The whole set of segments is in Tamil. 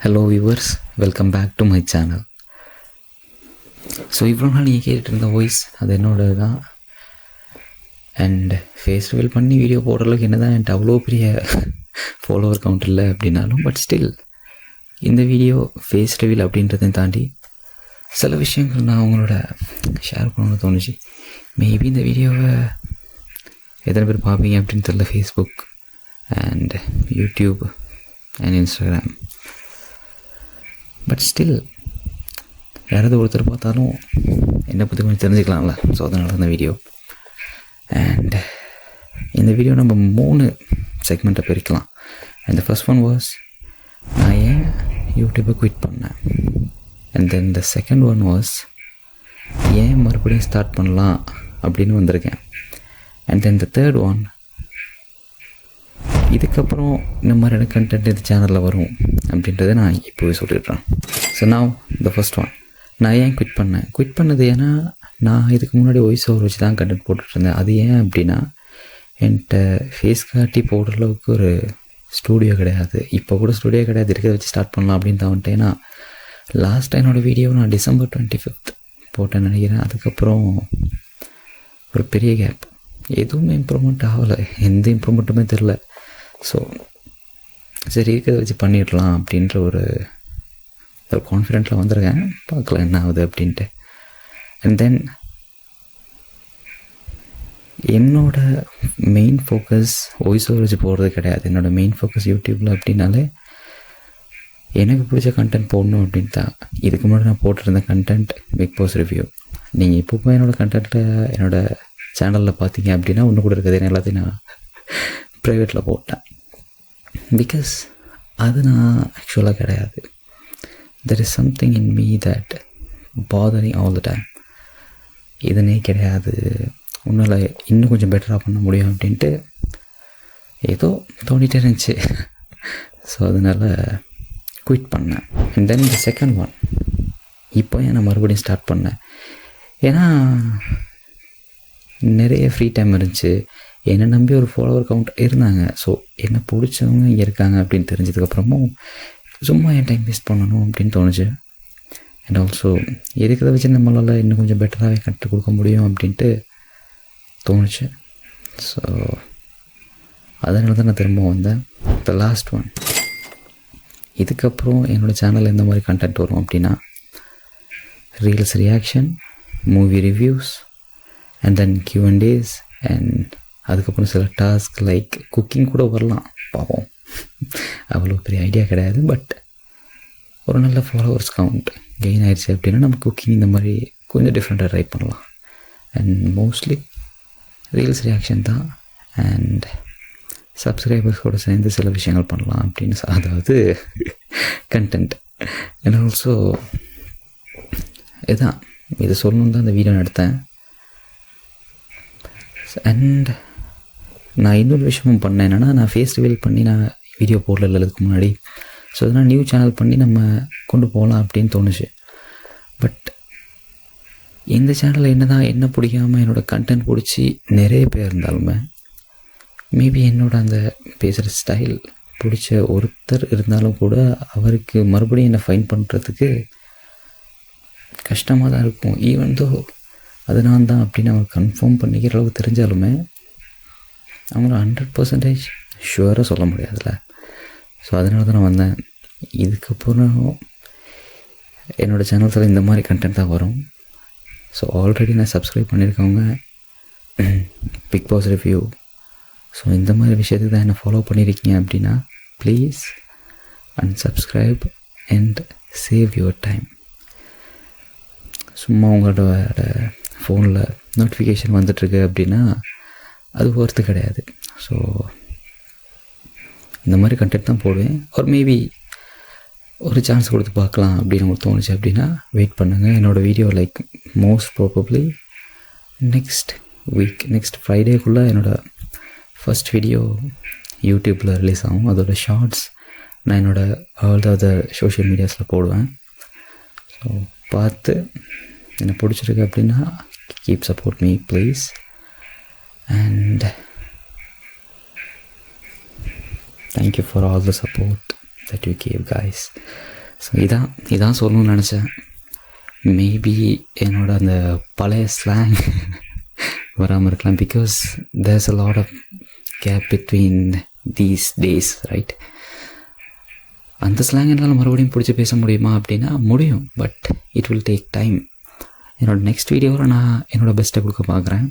Hello viewers, welcome back to my channel. So இவ்வளோ நாள் நீங்கள் கேட்டுட்டு இருந்த வாய்ஸ் அது என்னோடது தான். அண்ட் ஃபேஸ் ரிவீல் பண்ணி வீடியோ போடுறதுக்கு என்ன தான் என்கிட்ட அவ்வளோ பெரிய ஃபாலோவர் கவுண்ட் இல்லை அப்படின்னாலும், பட் ஸ்டில் இந்த வீடியோ ஃபேஸ் ரிவீல் அப்படின்றதையும் தாண்டி சில விஷயங்கள் நான் அவங்களோட ஷேர் பண்ணணும்னு தோணுச்சு. மேபி இந்த வீடியோவை எத்தனை பேர் பார்ப்பீங்க அப்படின்னு தெரியல. Facebook and YouTube and Instagram, but still யாராவது ஒருத்தர் பார்த்தாலும் என்னை பற்றி கொஞ்சம் தெரிஞ்சுக்கலாம்ல. ஸோ அதனால இந்த வீடியோ. அண்ட் இந்த வீடியோ நம்ம 3 செக்மெண்ட்டை பிரிக்கலாம். And the first one was நான் ஏன் யூடியூப்பை குவிட் பண்ணேன். And then the second one was ஏன் மறுபடியும் ஸ்டார்ட் பண்ணலாம் அப்படின்னு வந்திருக்கேன். And then the third one, இதுக்கப்புறம் இந்த மாதிரியான கண்டென்ட் இந்த சேனலில் வரும் அப்படின்றத நான் இப்போவே சொல்லிடுறேன். ஸோ நான் த ஃபர்ஸ்ட் ஒன், நான் ஏன் குவிட் பண்ணது ஏன்னா நான் இதுக்கு முன்னாடி வாய்ஸ் ஓவர் வச்சு தான் கண்டென்ட் போட்டுட்ருந்தேன். அது ஏன் அப்படின்னா, என்கிட்ட ஃபேஸ் காட்டி போடுற அளவுக்கு ஒரு ஸ்டூடியோ கிடையாது. இப்போ கூட ஸ்டூடியோ கிடையாது, இருக்கிறத வச்சு ஸ்டார்ட் பண்ணலாம் அப்படின்னு தான் வந்துட்டேன். ஏன்னா லாஸ்ட் என்னோடய வீடியோ நான் December 25th போட்டேன்னு நினைக்கிறேன். அதுக்கப்புறம் ஒரு பெரிய கேப், எதுவுமே இம்ப்ரூவ்மெண்ட் ஆகலை, எந்த இம்ப்ரூவ்மெண்ட்டுமே தெரில. ஸோ சரி, இருக்கிறத வச்சு பண்ணிடலாம் அப்படின்ற ஒரு கான்ஃபிடென்ட்டில் வந்திருக்கேன். பார்க்கலாம் என்ன ஆகுது அப்படின்ட்டு. அண்ட் தென் என்னோட மெயின் ஃபோக்கஸ் வாய்ஸ் ஓவர் வச்சு போடுறது கிடையாது. என்னோடய மெயின் ஃபோக்கஸ் யூடியூப்பில் அப்படின்னாலே எனக்கு பிடிச்ச கண்டென்ட் போடணும் அப்படின்னு தான். இதுக்கு முன்னாடி நான் போட்டிருந்த கண்டென்ட் பிக் பாஸ் ரிவ்யூ. நீங்கள் இப்போ என்னோடய கண்டென்ட்டில் என்னோடய சேனலில் பார்த்தீங்க அப்படின்னா ஒன்று கூட இருக்குது. எல்லாத்தையும் நான் ப்ரைவேட்டில் போட்டேன். பிகாஸ் அது நான் ஆக்சுவலாக கிடையாது. There is something in me that bothering all the time. இதனே கிடையாது, உன்னால் இன்னும் கொஞ்சம் பெட்டராக பண்ண முடியும் அப்படின்ட்டு ஏதோ தோண்டிகிட்டே இருந்துச்சு. ஸோ அதனால் குவிட் பண்ணேன். And then the second one, இப்போ ஏன் நான் மறுபடியும் ஸ்டார்ட் பண்ணேன். ஏன்னா நிறைய ஃப்ரீ டைம் இருந்துச்சு. என்னை நம்பி ஒரு ஃபாலோவர் கவுண்ட் இருந்தாங்க. ஸோ என்னை பிடிச்சவங்க இங்கே இருக்காங்க அப்படின்னு தெரிஞ்சதுக்கப்புறமும் சும்மா என் டைம் வேஸ்ட் பண்ணணும் அப்படின்னு தோணுச்சு. அண்ட் ஆல்சோ இருக்கிறத வச்சு நம்மளால் இன்னும் கொஞ்சம் பெட்டராகவே கற்றுக் கொடுக்க முடியும் அப்படின்ட்டு தோணுச்சு. ஸோ அதனால தான் நான் திரும்ப வந்தேன். த லாஸ்ட் ஒன், இதுக்கப்புறம் என்னோடய சேனலில் எந்த மாதிரி கண்டென்ட் வரும் அப்படின்னா, reels reaction, movie reviews, and then Q&As, and அதுக்கப்புறம் சில டாஸ்க் லைக் குக்கிங் கூட வரலாம். பார்ப்போம், அவ்வளோ பெரிய ஐடியா கிடையாது. பட் ஒரு நல்ல ஃபாலோவர்ஸ் கவுண்ட் கெயின் ஆயிடுச்சு அப்படின்னா நம்ம குக்கிங் இந்த மாதிரி கொஞ்சம் டிஃப்ரெண்ட்டாக ட்ரை பண்ணலாம். அண்ட் மோஸ்ட்லி ரீல்ஸ் ரியாக்ஷன் தான். அண்ட் சப்ஸ்கிரைபர்ஸ் கூட சேர்ந்து சில விஷயங்கள் பண்ணலாம் அப்படின்னு, அதாவது கண்டென்ட். அண்ட் ஆல்சோ இதுதான், இதை சொல்லணுன்னு தான் இந்த வீடியோ எடுத்தேன். அண்ட் நான் இன்னொரு விஷயமும் பண்ணேன். என்னென்னா, நான் ஃபேஸ் ரிவீல் பண்ணி நான் வீடியோ போடல அதுக்கு முன்னாடி. ஸோ அதனால் நியூ சேனல் பண்ணி நம்ம கொண்டு போகலாம் அப்படின்னு தோணுச்சு. பட் இந்த சேனலில் என்ன பிடிக்காமல் என்னோடய கண்டென்ட் பிடிச்சி நிறைய பேர் இருந்தாலுமே, மேபி என்னோட அந்த பேசுகிற ஸ்டைல் பிடிச்ச ஒருத்தர் இருந்தாலும் கூட அவருக்கு மறுபடியும் என்னை ஃபைன் பண்ணுறதுக்கு கஷ்டமாக தான் இருக்கும். ஈவன் தோ அது நான் தான் அப்படின்னு அவங்க கன்ஃபார்ம் பண்ணிக்கிற அளவுக்கு தெரிஞ்சாலுமே அவங்கள 100% ஷுவராக சொல்ல முடியாதுல்ல. ஸோ அதனால தான் நான் வந்தேன். இதுக்கப்புறம் என்னோடய சேனல்ஸில் இந்த மாதிரி கண்டென்ட் தான் வரும். ஸோ ஆல்ரெடி நான் சப்ஸ்கிரைப் பண்ணியிருக்கவங்க பிக் பாஸ் ரிவ்யூ, ஸோ இந்த மாதிரி விஷயத்துக்கு தான் என்னை ஃபாலோ பண்ணியிருக்கீங்க அப்படின்னா please unsubscribe and save your time. சும்மா உங்களோட ஃபோனில் நோட்டிஃபிகேஷன் வந்துட்டுருக்கு அப்படின்னா அது ஒர்த்து கிடையாது. ஸோ இந்த மாதிரி கண்டென்ட் தான் போடுவேன். ஒரு மேபி ஒரு சான்ஸ் கொடுத்து பார்க்கலாம் அப்படின்னு உங்களுக்கு தோணுச்சு அப்படின்னா வெயிட் பண்ணுங்கள். என்னோடய video like most probably next week, next ஃப்ரைடேக்குள்ளே என்னோடய ஃபஸ்ட் வீடியோ யூடியூப்பில் ரிலீஸ் ஆகும். அதோட ஷார்ட்ஸ் நான் என்னோடய ஆல் த அதர் சோஷியல் மீடியாஸில் போடுவேன். ஸோ பார்த்து எனக்கு பிடிச்சிருக்கு அப்படின்னா keep support me please. And thank you for all the support that you gave, guys. So இதான் சொல்லணும்னு நினச்சேன். மேபி என்னோட அந்த பழைய ஸ்லாங் வராமல் இருக்கலாம். Because there's a lot of gap between these days, right? அந்த ஸ்லாங் என்னால் மறுபடியும் பிடிச்சி பேச முடியுமா அப்படின்னா முடியும். But it will take time. என்னோடய நெக்ஸ்ட் வீடியோவில் நான் என்னோடய பெஸ்ட்டை கொடுக்க பார்க்குறேன்.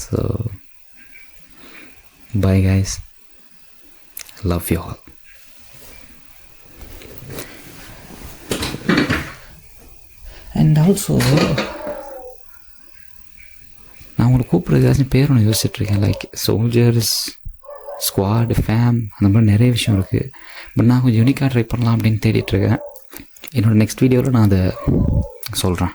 So bye guys. Love you all. And also நான் உங்களுக்கு கூப்பிட்றதுக்காச்சும் பேர் ஒன்று யோசிச்சுட்ருக்கேன். லைக் சோல்ஜர்ஸ், ஸ்குவாட், ஃபேம், அந்த மாதிரி நிறைய விஷயம் இருக்குது. பட் நான் கொஞ்சம் யூனிக்காக ட்ரை பண்ணலாம் அப்படின்னு தேடிட்டுருக்கேன். என்னோடய நெக்ஸ்ட் வீடியோவில் நான் அதை சொல்கிறேன்.